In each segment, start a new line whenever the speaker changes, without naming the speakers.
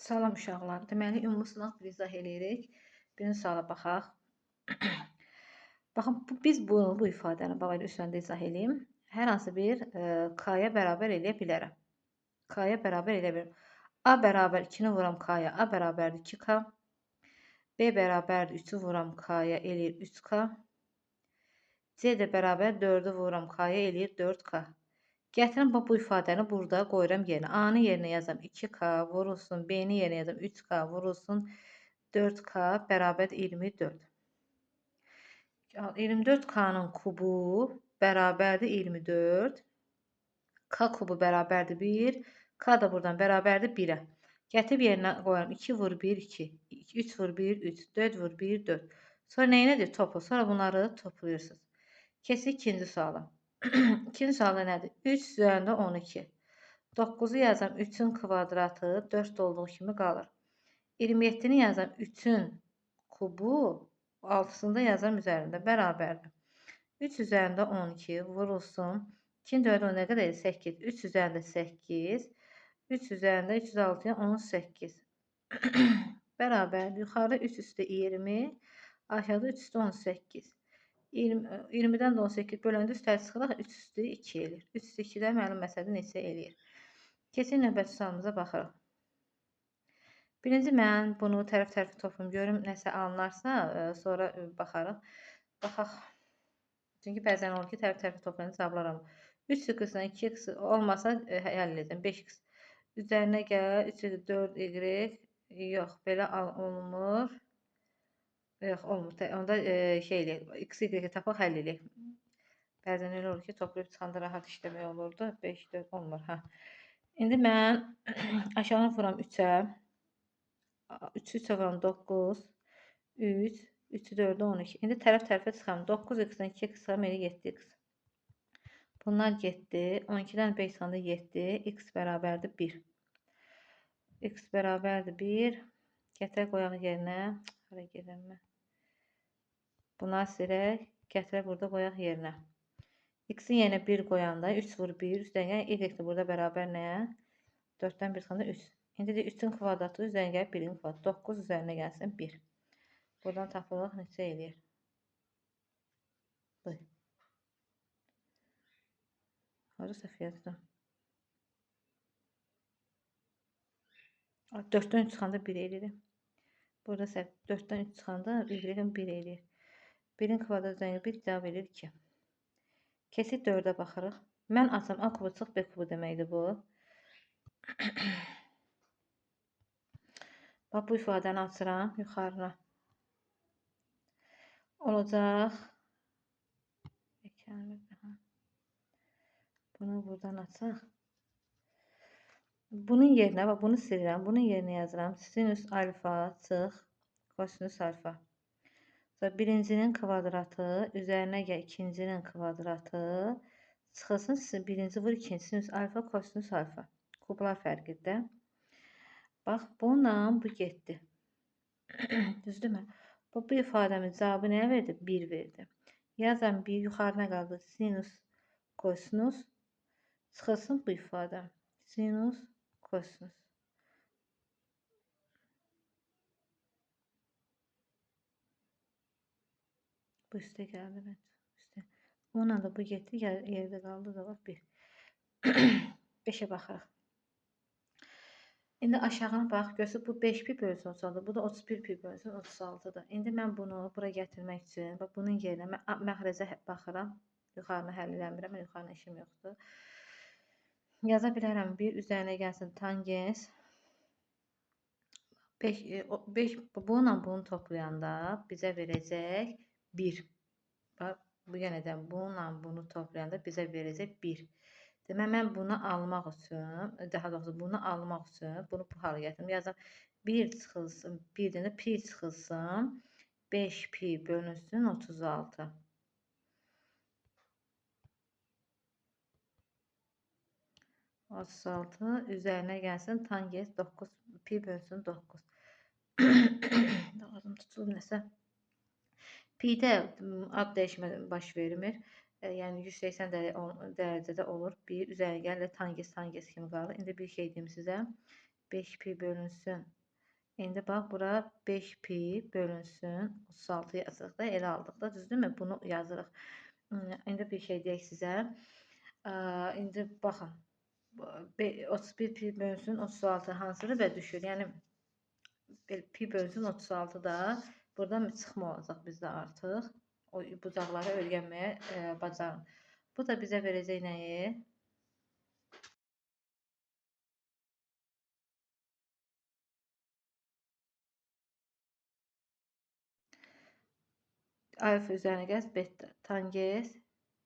Salam uşaqlar. Deməli, ümumi sınaq bir izah eləyirik. Birinci suala baxaq. Baxın, biz bu ifadəni bax elə üstündə izah eləyim. Hər hansı bir k-ya bərabər eləyə bilərəm. K-ya bərabər eləyə bilərəm. A bərabər 2-ni vuram k-ya, A bərabərdir 2k. B bərabərdir 3-ü vuram k-ya, eləyir 3k. C də bərabər 4-ü vuram k-ya, eləyir 4k. Gətirin bu ifadəni burada qoyuram yerinə. A-nı yerinə yazam 2k vurulsun, B-ni yerinə yazam 3k vurulsun 4k bərabər 24. 24k-nın kubu bərabərdir 24. K kubu bərabərdir 1. K da buradan bərabərdir 1-ə. Gətirib yerinə qoyuram. 2 vur 1, 2. 3 vur 1, 3. 4 vur 1, 4. Sonra neyinədir? Topla. Sonra bunları toplayırsınız. Keçdik ikinci suala. İkinci sualda nədir? 3 üzərində 12. 9-u yazam 3-ün kvadratı 4 olduğu kimi qalır. 27-ni yazam 3-ün kubu 6-sını da yazam üzərində bərabərdir. 3 üzərində 12 vurulsun. 2-nin 4 nə qədər? 8. 3 üzərində 8. 3 üzərində 306-ya 18. Bərabər. Yuxarıda 3 üstə 20. Aşağıda 3 üstə 18. 20-dən 18 böləndə üstəlik çıxıraq 3 üstü 2 eləyir. 3 üstü 2-də mənim məsələdə neçə eləyir? Keçin növbəti sualımıza baxırıq. Birinci mən bunu tərəf-tərəfi toplayım. Görüm nəsə alınarsa, sonra baxarıq. Baxaq. Çünki bəzən olur ki, tərəf-tərəfi toplayanda cavablar alınır. 3x-lə 2x olmasa həll edin. 5x üzərinə gəl. 3 4y. Yox, belə olmur. Yox, olmur. Onda şey eləyək. X, y tapaq, həll eləyək. Bəzən elə olur ki, toplayıb çıxanda rahat işləmək olurdu. 5, 4 olmur. Hə. İndi mən aşağını vuram 3-ə. 3-ü 3-ə vuram 9. 3, 3-ü 4-ə 12. İndi tərəf-tərəfə çıxam. 9x-dən 2x çıxam, elə 7x. Bunlar getdi. 12-dən 5 çıxanda 7. X bərabərdir 1. X bərabərdir 1. Gətirək qoyaq yerinə. Hara gedirəm mən? Bunları silək, gətirək burada qoyaq yerinə. X-in yerinə 1 qoyanda 3 vur 1, üstəgən y də burada bərabər nəyə? 4-dən 1 çıxanda 3. İndi də 3-ün kvadratı üzərinə gəlib 1-in kvadratı. 9 üzərinə gəlsin 1. Buradan tapılıq neçə eləyir? Bu. Harca səhv yazdım. 4-dən 3 çıxanda 1 eləyir. Burada səhv 4-dən 3 çıxanda y-in 1 eləyir. 1-in kvadratı üzərinə 1 cavab eləyir 2. Keçid 4-ə baxırıq. Mən açam A kubu çıx B kubu deməkdir bu. Bax bu ifadəni açıram yuxarına. Olacaq. Bunu buradan açaq. Bunun yerinə, bax bunu silirəm. Bunun yerinə yazıram. Sinüs alfa çıx kosinüs alfa. Sonra birincinin kvadratı üzərinə gəl ikincinin kvadratı çıxılsın. Birinci vur ikinci sinüs alfa kosinüs alfa. Kublar fərqidir. Bax bununla bu getdi. Düzdürmü? Bu ifadəmin cavabı nəyə verdi? 1 verdi. Yazam 1 yuxarına qaldı. Sinüs kosinüs çıxılsın bu ifadə. Sinüs kosinüs. Bu üstə gəldi məncə. Üstə. Onunla da bu getdi. Yerdə qaldı da var 1. 5-ə baxırıq. İndi aşağına bax. Görsün bu 5 pi bölünsün 36. Bu da 31 pi bölünsün 36-dır. İndi mən bunu bura gətirmək üçün bax bunun yerinə mən məxrəcə baxıram. Yuxarını həll eləmirəm. Yuxarına işim yoxdur. Yaza bilərəm 1 üzərinə gəlsin tangens 5 bununla bunu toplayanda bizə verəcək 1. Bax, bu yenə də bununla bunu toplayanda bizə verəcək 1. Demək, mən bunu almaq üçün, daha doğrusu bunu almaq üçün bunu bu hala gətirim. Yazam 1 çıxılsın, 1-dən də pi çıxılsın, 5 pi bölünsün 36. Üzərinə gəlsin tangens 9 pi bölünsün 9. Lazım tutulub nəsə. Pi-də ad dəyişmə baş vermir. Yəni 180 dərəcədə olur. 1 üzərinə gəlir tangens kimi qalır. İndi bir şey deyim sizə. 5 pi bölünsün. İndi bax, bura 5 pi bölünsün. 36 yazırıq da, elə aldıq da, düzdürmü? Bunu yazırıq. İndi bir şey deyək sizə. İndi baxın. 31 pi bölünsün 36 hansıdır və düşür. Yəni pi bölünsün 36 da buradan çıxma olacaq bizdə artıq. O bucaqları öyrənməyə bacarın. Bu da bizə verəcək nəyi? Alfa üzərinə gəz beta tangens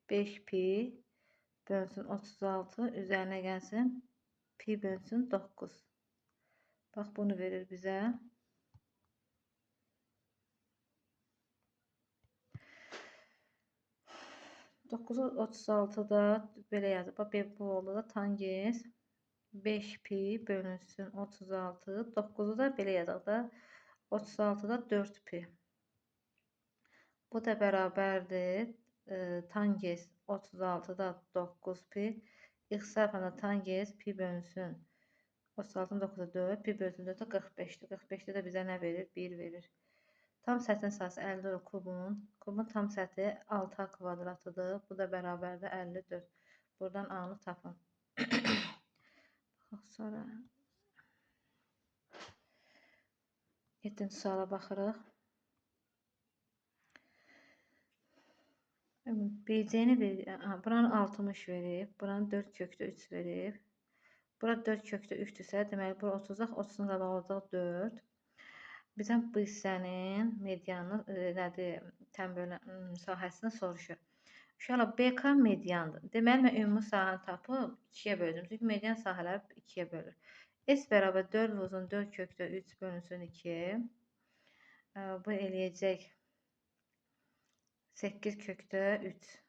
5 pi bölünsün 36 üzərinə gəlsin pi bölünsün 9. Bax bunu verir bizə. 9'u 36'da belə yazıb. Bax bu oldu da tangens 5 pi bölünsün 36. 9'u da belə yazaq da 36'da 4 pi. Bu da bərabərdir. Tangens 36'da 9 pi. İxtisarla tangens pi bölünsün 36'ın 9'da 4 pi bölünsün 4'də 45'dir. 45'də də bizə nə verir? 1 verir. Tam sətin sahəsi 54 kubun. Kubun tam səthi 6a kvadratıdır. Bu da bərabərdir 54. Buradan A-nı tapın. Sonra 7-ci suala baxırıq. BC-ni buranı 60 verib. Buranı 4 kökdə 3 verib. Bura 4 kökdə 3-dürsə, deməli bura 30-aq, 30-un qabağı olacaq 4. Bizdən bu hissənin medianı nədir? Tənbölün sahəsini soruşur. Uşaqlar BK mediandır. Deməli mən ümumi sahəni tapıb 2-yə böldüm. Çünki median sahələr 2-yə bölür. S bərabər 4 vurulsun 4 kökdə 3 bölünsün 2. Bu eləyəcək 8 kökdə 3.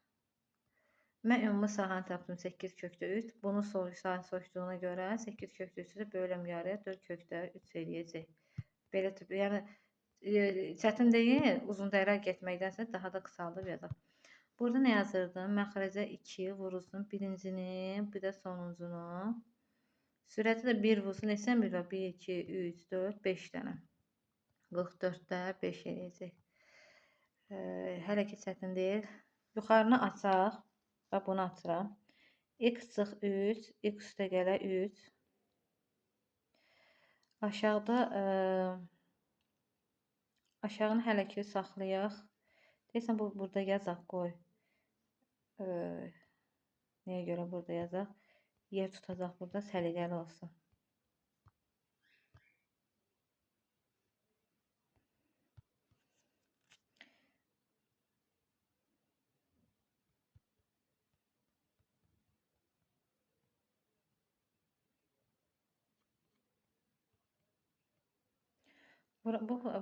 Mən ümumi sahəni tapdım 8 kökdə 3. Bunu soruşduğuna görə 8 kökdə 3-ü böləm yarıya 4 kökdə 3 eləyəcək. Belə tip, yəni çətin deyil, uzun dəyərlər getməkdənsə daha da qısaldıb yazaq. Burada nə yazırdım? Məxrəcə 2 vurulsun birincini, bir də sonuncunu. Sürəti də 1 vurulsun, neçən bir var? 1, 2, 3, 4, 5 dənə. 44-də 5 eləyəcək. Hələ ki çətin deyil. Yuxarını açaq və bunu açıram. X çıx 3, x üstə gələ 3. Aşağını hələ ki saxlayaq. Deyəsən burada yazaq qoy. Nəyə görə burada yazaq? Yer tutacaq burada, səliqəli olsun.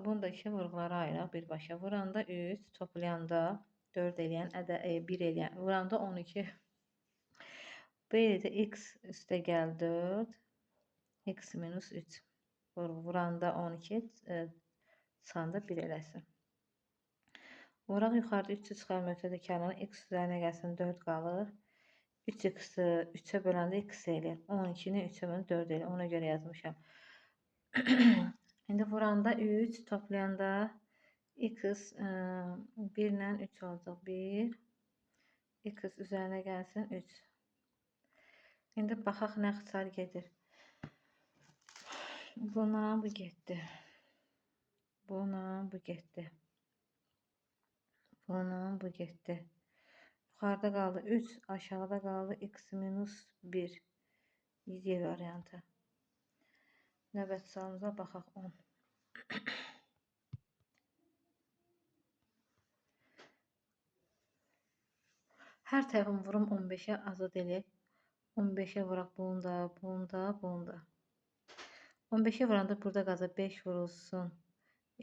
Bunu da iki vurğulara ayıraq birbaşa. Vuranda 3, toplayanda 4 eləyən, 1 eləyən, vuranda 12. Böylə də x üstə gəl 4, x minus 3. Vuranda 12, çıxanda 1 eləsin. Vuraq yuxarıda 3'ü çıxarma ötədə kənara, x üzərinə gəlsin 4 qalır. 3x-i 3'ə böləndə x eləyir. 12-ni 3'ə böləndə 4 eləyir. Ona görə yazmışam. İndi vuranda 3, toplayanda x 1 ilə 3 olacaq. 1, x üzərinə gəlsin 3. İndi baxaq nə xıçar gedir. Buna bu getdi. Buna bu getdi. Buna bu getdi. Yuxarıda qaldı 3, aşağıda qaldı x minus 1. Y variantı. Növbəti sualımıza baxaq 10. Hər tərəfini vurum 15'ə azad eləyək. 15'ə vuraq bunda, bunda, bunda. 15'ə vuranda burada qalacaq 5 vurulsun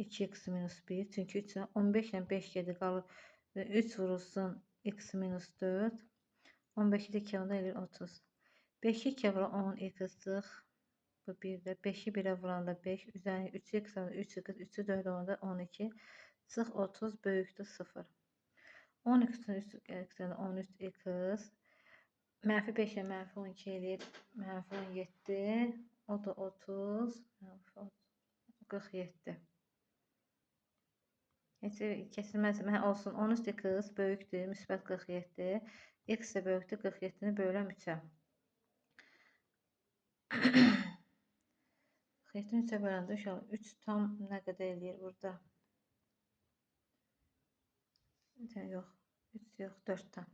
2x minus 1. Çünki 15 ilə 5 gedir qalır. 3 vurulsun x minus 4. 15'i də 2 onda eləyir 30. 5'i 2'ye vuran 10 x-dır. Bu 1'də. 5'i 1'ə vuranda 5. Üzərinə 3x, 3x, 3'ü 4 olanda 12. Çıx 30 böyükdür 0. 12'dən 3 x-dən 13x. Mənfi 5 ilə mənfi 12 eləyir. Mənfi 17. O da 30. 47. Heç kesilməz. Olsun. 10 üstü x böyükdür. Müsbət 47. X də böyükdür. 47-ni böləm 3-ə. 47-ni 3-ə böləndə uşaq 3 tam nə qədər eləyir burada? Yox. 3 yox. 4 tam.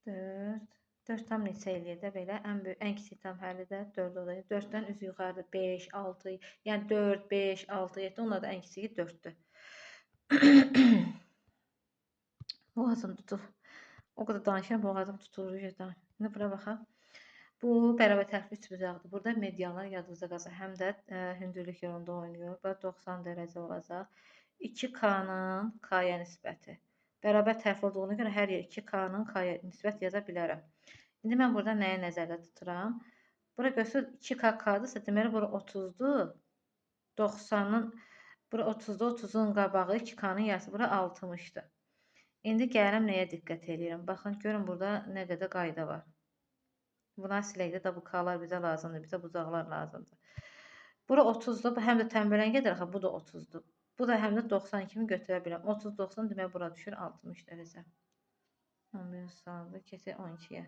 4. 4 tam neçə eləyir də belə? Ən böyük, ən kiçik tam həlli də 4 olacaq. 4-dən üzü yuxarıda 5, 6, yəni 4, 5, 6, 7. Onlar da ən kiçiyi 4-dür. Boğazım tutub. O qədər danışıram, boğazım tutulur. İndi bura baxaq. Bu bərabər tərəfli üçbucaqdır. Burada medianlar yadınızda qalsın. Həm də hündürlük yolunda oynayır. Bu 90 dərəcə olacaq. 2K-nın K-yə nisbəti. Bərabər tərəf olduğuna görə hər yer 2K-nın K-yə nisbət yaza bilərəm. İndi mən burada nəyə nəzərdə tuturam? Bura göstər 2K-dırsa, deməli bura 30-dur. 90-ın bura 30-dur, 30-un qabağı 2K-nın yarısı bura 60-dır. İndi gəlirəm nəyə diqqət edirəm. Baxın, görün burada nə qədər qayda var. Buna siləkdə də bu K-lar bizə lazımdır, bizə bucaqlar lazımdır. Bura 30-dur, həm də tənbələn gedir, bu da 30-dur. Bu da həm də 90 kimi götürə biləm. 30-90 demək bura düşür 60 dərəcə. 11 sağda keçir 12-yə.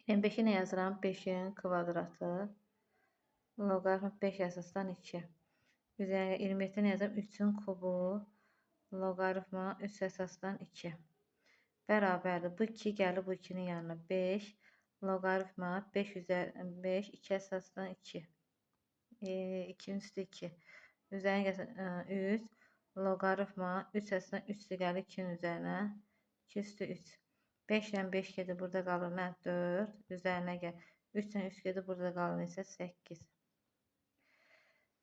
25-i nə yazıram? 5-in kvadratı. Loqaritm 5 əsasdan 2. Üzərinə 27-ni yazıram. 3-ün kubu. Loqaritma 3 əsasdan 2. Bərabərdir. Bu 2 gəlir bu 2-nin yanına. 5. Loqaritma 5 üzərinə 5. 2 əsasdan 2. 2-nin üstü 2. Üzərinə gəlsin 3. Loqaritma 3 əsasdan 3 gəlir 2-nin üzərinə. 2 üstü 3. 5 ilə 5 gedir, burada qalır nə? 4. Üzərinə gəl. 3 ilə 3 gedir, burada qalır isə 8.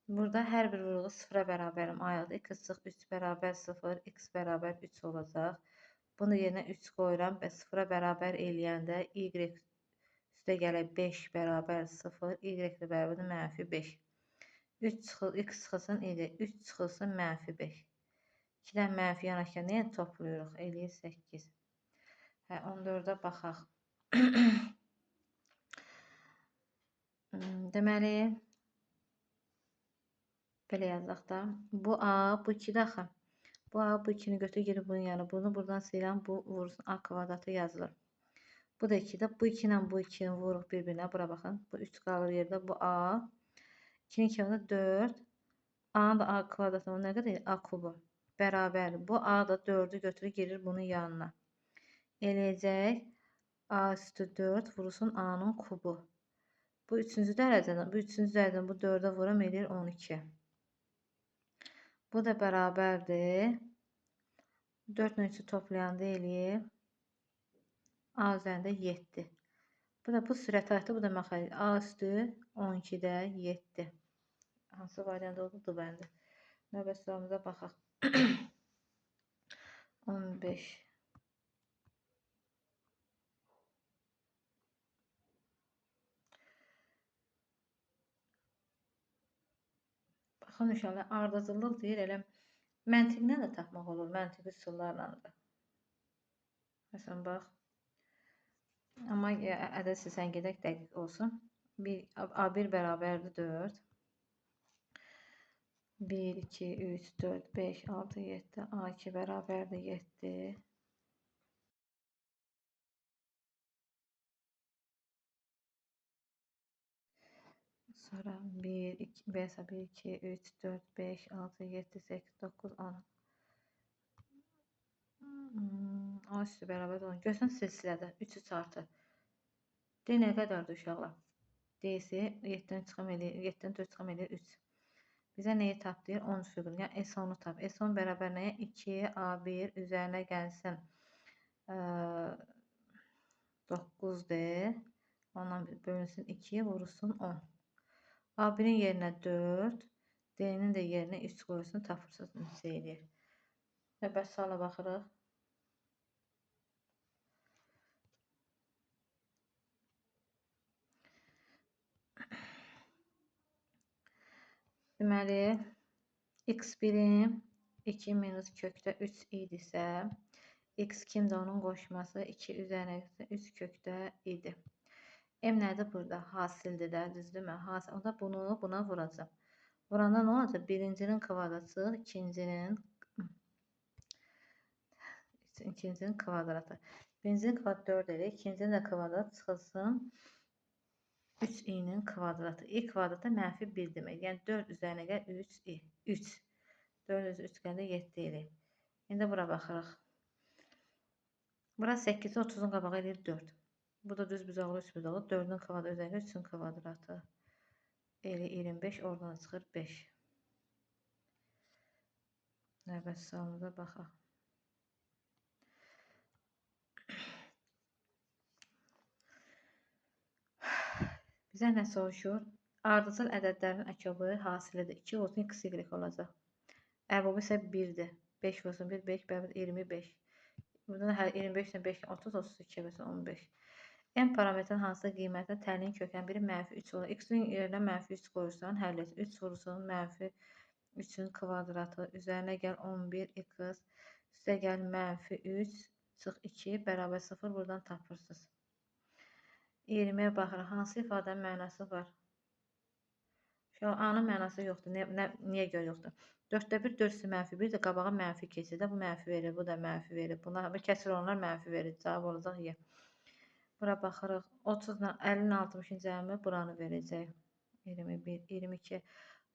Burada hər bir vurğu 0-a bərabərim ayıldı. X çıx 3 bərabər 0, x bərabər 3 olacaq. Bunu yerinə 3 qoyuram və 0-a bərabər eləyəndə y üstə gələk 5 bərabər 0, y də bərabər -5. 3 çıxıl, x çıxılsın, 3 çıxılsın -5. 2-dən mənfi yanaşan nəyə toplayırıq? Eləyir 8. 14-ə baxaq. Deməli, belə yazaq da. Bu A, bu 2-də axı. Bu A, bu 2-ni götür, gedir bunun yanı. Bunu buradan siləm, bu vursun A kvadratı yazılır. Bu da 2-də. Bu 2 ilə bu 2-ni vuruq bir-birinə. Bura baxın. Bu 3 qalır yerdə. Bu A. 2-nin 2 4. A-nın da A kvadratı nə qədər? A kubu. Bərabər. Bu A da 4-ü götürür, gedir bunun yanına. Eləyəcək. A üstü 4 vurulsun A-nın kubu. Bu 3-cü dərəcədən, bu 3-cü dərəcədən bu 4-ə vuram edir 12. Bu da bərabərdir. 4 ilə 3-ü toplayanda eləyir. A üzərində 7. Bu da bu sürət ayətdir, bu da məxaric. A üstü 12-də 7. Hansı variant oldu bəndə? Növbəti sualımıza baxaq. 15. Baxın uşaqlar, ardıcıllıq deyir, elə məntiqlə də tapmaq olur, məntiqi üsullarla da. Məsələn, bax. Amma ədəd seçən gedək dəqiq olsun. A1 bərabərdir 4. 1, 2, 3, 4, 5, 6, 7. A2 bərabərdir 7. Sonra 1, 2, 5, 1, 2, 3, 4, 5, 6, 7, 8, 9, 10. A üstü bərabər 10. Görsün silsilədə 3-ü çarpı. D nə qədərdir uşaqlar? D-si 7-dən çıxım eləyir, 7-dən 4 çıxım eləyir 3. Bizə neyi tap deyir? 10 fiqur. Yəni S10-u tap. S10 bərabər nəyə? 2A1 üzərinə gəlsin 9D. Ondan bölünsün 2, vurulsun 10. A1-in yerinə 4, D-nin də yerinə 3 qoyursun, tapırsınız neçə eləyir. Növbəti suala baxırıq. Deməli, x birim 2 minus kökdə 3 idisə, X kimdir onun qoşması 2 üzərinə 3 kökdə idi. M nədir burada? Hasildir də, düzdürmü? Hasil. O da bunu buna vuracaq. Vuranda nə olacaq? Birincinin kvadratı, ikincinin kvadratı. Birincinin kvadratı 4 edir. İkincinin də kvadrat çıxılsın 3i'nin kvadratı. I kvadratı mənfi 1 demək. Yəni 4 üzərinə gəl 3i. 3. 4 üzə 3 gəndə 7 edir. İndi bura baxırıq. Bura 8-i 30-un qabağı edir 4. Bu da düz bucaqlı 3 bucaqlı. 4-ün kvadratı üzərində 3-ün kvadratı. Eli 25 oradan çıxır 5. Növbəti sualımıza baxaq. Bizə nə soruşur? Ardıcıl ədədlərin əkobı hasilidir. 2 olsun x, y olacaq. Əbubu isə 1-dir. 5 olsun 1, 5 bərabər 25. Buradan hər 25 ilə 5, 30, 32 olsun 15. M parametrin hansı qiymətə təlin kökən biri mənfi 3 olur. X-in yerinə mənfi 3 qoyursan, həll et. 3 vurursun, mənfi 3-ün kvadratı. Üzərinə gəl 11 x. Üstə gəl mənfi 3 çıx 2 bərabər 0. Buradan tapırsınız. 20'ye baxırıq. Hansı ifadənin mənası var? Şu A-nın mənası yoxdur. Niyə görə yoxdur? 4'də 1, 4-sü mənfi 1 də qabağa mənfi keçir də. Bu mənfi verir, bu da mənfi verir. Bunlar kəsir olanlar mənfi verir. Cavab olacaq Y. Bura baxırıq. 30 ilə 50-nin 60-ın cəmi buranı verəcək. 21, 22.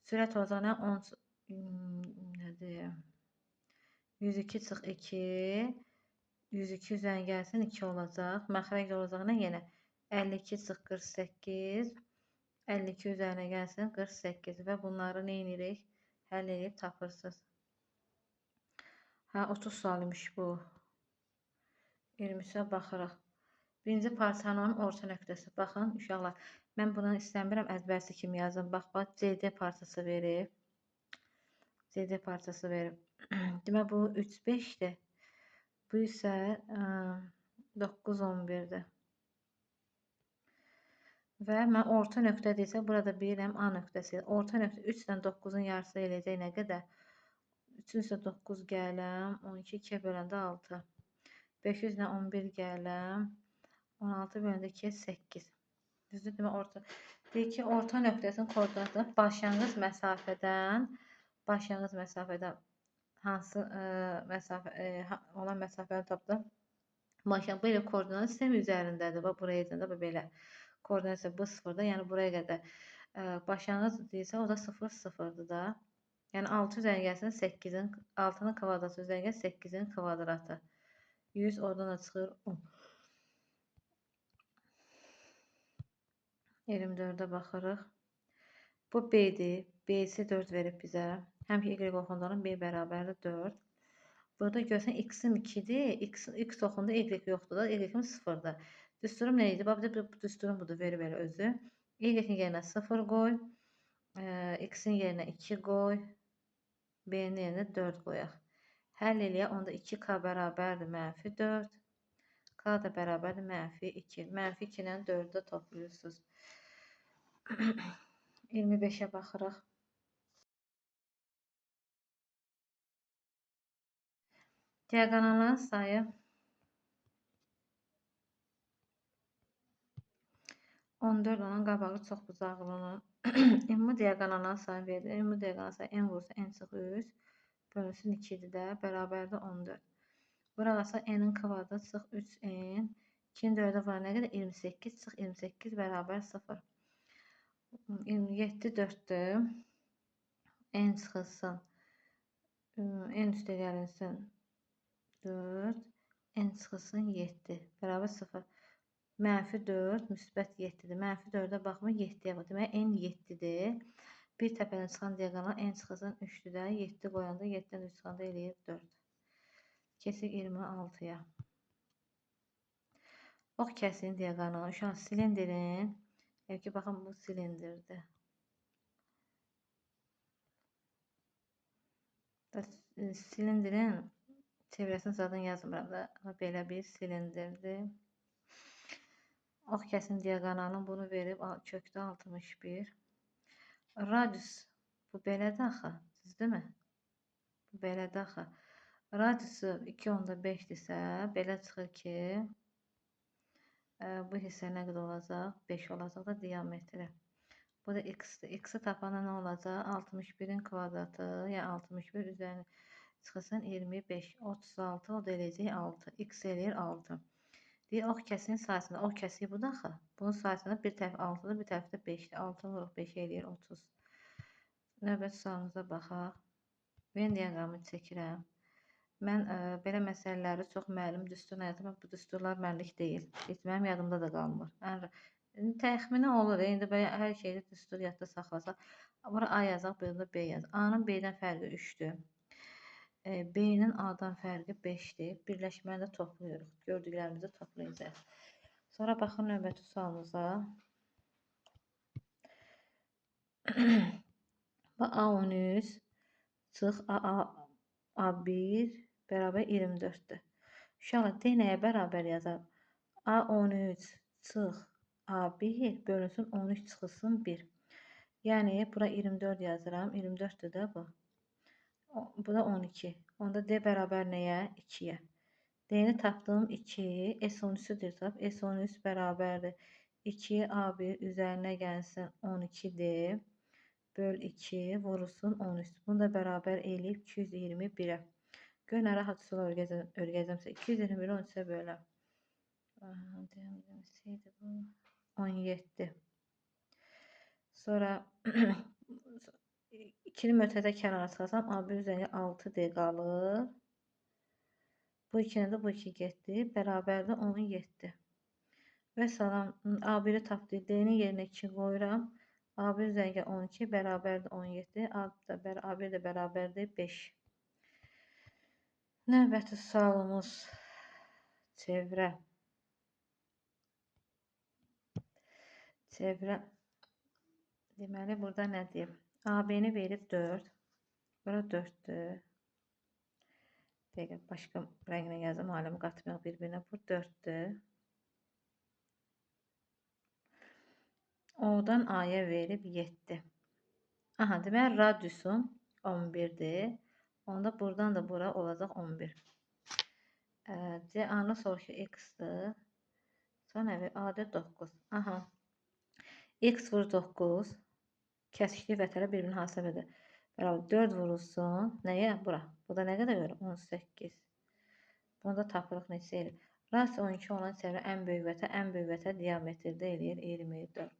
Sürət olacaq nə? 10 nədir? 102 çıx 2. 102 üzərinə gəlsin 2 olacaq. Məxrəc olacaq nə yenə? 52 çıx 48. 52 üzərinə gəlsin 48 və bunları nə edirik? Həll edib tapırsınız. Hə, 30 sual imiş bu. 20-sə baxırıq. Birinci parçanın orta nöqtəsi. Baxın, uşaqlar. Mən bunu istəmirəm əzbərsi kimi yazım. Bax, CD parçası verib. CD parçası verib. Demək, bu 3-5-dir. Bu isə 9-11-dir. Və mən orta nöqtə deyilsə, burada bilirəm A nöqtəsi. Orta nöqtə 3 ilə 9-un yarısı eləyəcək nə qədər? 3 isə 9 gələm. 12 2 böləndə 6. 500 ilə 11 gələm. 16 böləndə 2 8. Düzdür, demə orta. Deyir ki, orta nöqtəsinin koordinatı başlanğıc məsafədən hansı olan məsafəni tapdı. Belə koordinat sistemi üzərindədir. Bax, buraya edəndə belə. Koordinat isə bu sıfırda, yəni buraya qədər. Başlanğıc deyilsə, o da 0 0-dır da. Yəni 6 üzərinə gəlsin 8-in, 6-nın kvadratı üzərinə gəlsin 8-in kvadratı. 100 oradan da çıxır 10. 24-də baxırıq. Bu B-dir. B-si 4 verib bizə. Həm ki, Y oxunduğunun B bərabərdir 4. Burada görsən X-im 2-dir. X oxunda Y yoxdur da. Y-im 0-dır. Düsturum nə idi? Bax, bu düsturum budur. Ver belə özü. Y-in yerinə 0 qoy. X-in yerinə 2 qoy. B-nin yerinə 4 qoyaq. Həll eləyək. Onda 2K bərabərdir mənfi 4. K da bərabərdir mənfi 2. Mənfi 2 ilə 4-də toplayırsınız. 25'ə baxırıq. Diaqonalların sayı 14 onun qabağı çox bucaqlının. Ümumi diaqonalların sayı verilir. Ümumi diaqonal sayı n vursa n çıx 3 bölünsün 2-dir də bərabərdir 14. Burası n'in kvadratı çıx 3n. 2-nin 4'ə var nə qədər? 28 çıx 28 bərabər 0. 27 4'dür. N çıxılsın. N üstə gəlinsin 4. N çıxılsın 7. Bərabər 0. Mənfi 4, müsbət 7-dir. Mənfi 4-ə baxma 7-yə var. Demək, n 7-dir. Bir təpədən çıxan diaqonal n çıxılsın 3-dür də. 7 qoyanda 7-dən 3 çıxanda eləyir 4. Kesik 26-ya. Ox kəsin diaqonalı. Şu an silindirin. Ki, baxın, bu silindirdir. Silindirin çevrəsini zaten yazmıram da. Belə bir silindirdir. Ox kəsin diaqonalını bunu verib kökdə 61. Radius bu belədir axı. Düzdürmü? Bu belədir axı. Radiusu 2.5-dirsə, belə çıxır ki, bu hissə nə qədər olacaq? 5 olacaq da diametri. Bu da x-dir. X-i tapanda nə olacaq? 61-in kvadratı, yəni 61 üzərinə çıxırsan 25, 36, o da eləyəcək 6. X eləyir 6. Deyir, ox kəsiyin sayəsində, ox kəsiyi bu da axı. Bunun sayəsində bir tərəf 6-dır, bir tərəf də 5-dir. 6 vuruq 5 eləyir 30. Növbəti sualımıza baxaq. Venn diaqramı çəkirəm. Mən belə məsələləri çox müəllim düsturuna yazıram. Bu düsturlar mənlik deyil. Heç mənim yadımda da qalmır. Təxmini olur. İndi belə hər şeydə düstur yadda saxlasaq. Bura A yazaq, burada B yazaq. A-nın B-dən fərqi 3-dür. B-nin A-dan fərqi 5-dir. Birləşməni də toplayırıq. Gördüklərimizi toplayacağıq. Sonra baxın növbəti sualımıza. Bu A13 çıx A1 bərabər 24-dür. Uşaqlar, D nəyə bərabər yazaq? A13 çıx A1 bölünsün 13 çıxılsın 1. Yəni, bura 24 yazıram. 24-dür də bu. Bu da 12. Onda D bərabər nəyə? 2-yə. D-ni tapdım 2. S13-ü dir tap. S13 bərabərdir. 2 A1 üzərinə gəlsin 12-dir. Böl 2 vurulsun 13. Bunu da bərabər eləyib 221-ə. Gör nə rahat üsul örgəcəmsə 221-i 13-ə böləm. 17. Sonra ikili mötədə kənara çıxarsam A1 üzərinə 6D qalır. Bu 2-nə də bu 2 getdi. Bərabərdə 17. Və salam A1-i tapdı. D-nin yerinə 2 qoyuram. A1 üzərinə 12 bərabərdir 17. A1 də bərabərdir 5. Növbəti sualımız çevrə. Çevrə. Deməli, burada nə deyib? AB-ni verib 4. Bura 4-dür. Dəqiqə, başqa rənglə yazım. Aləm qatmayaq bir-birinə. Bu 4-dür. O-dan A-ya verib 7. Aha, deməli, radiusum 11-dir. Onda buradan da bura olacaq 11. A-nı soruşu x-dır. Sonra A-da 9. Aha. X vur 9. Kəsikli vətərə bir-birinin hesab edir. Bərabər 4 vurulsun. Nəyə? Bura. Bu da nə qədər verir? 18. Bunu da tapırıq neçə eləyir. Radius 12 olan çevrə ən böyük vətər diametrdə eləyir 24.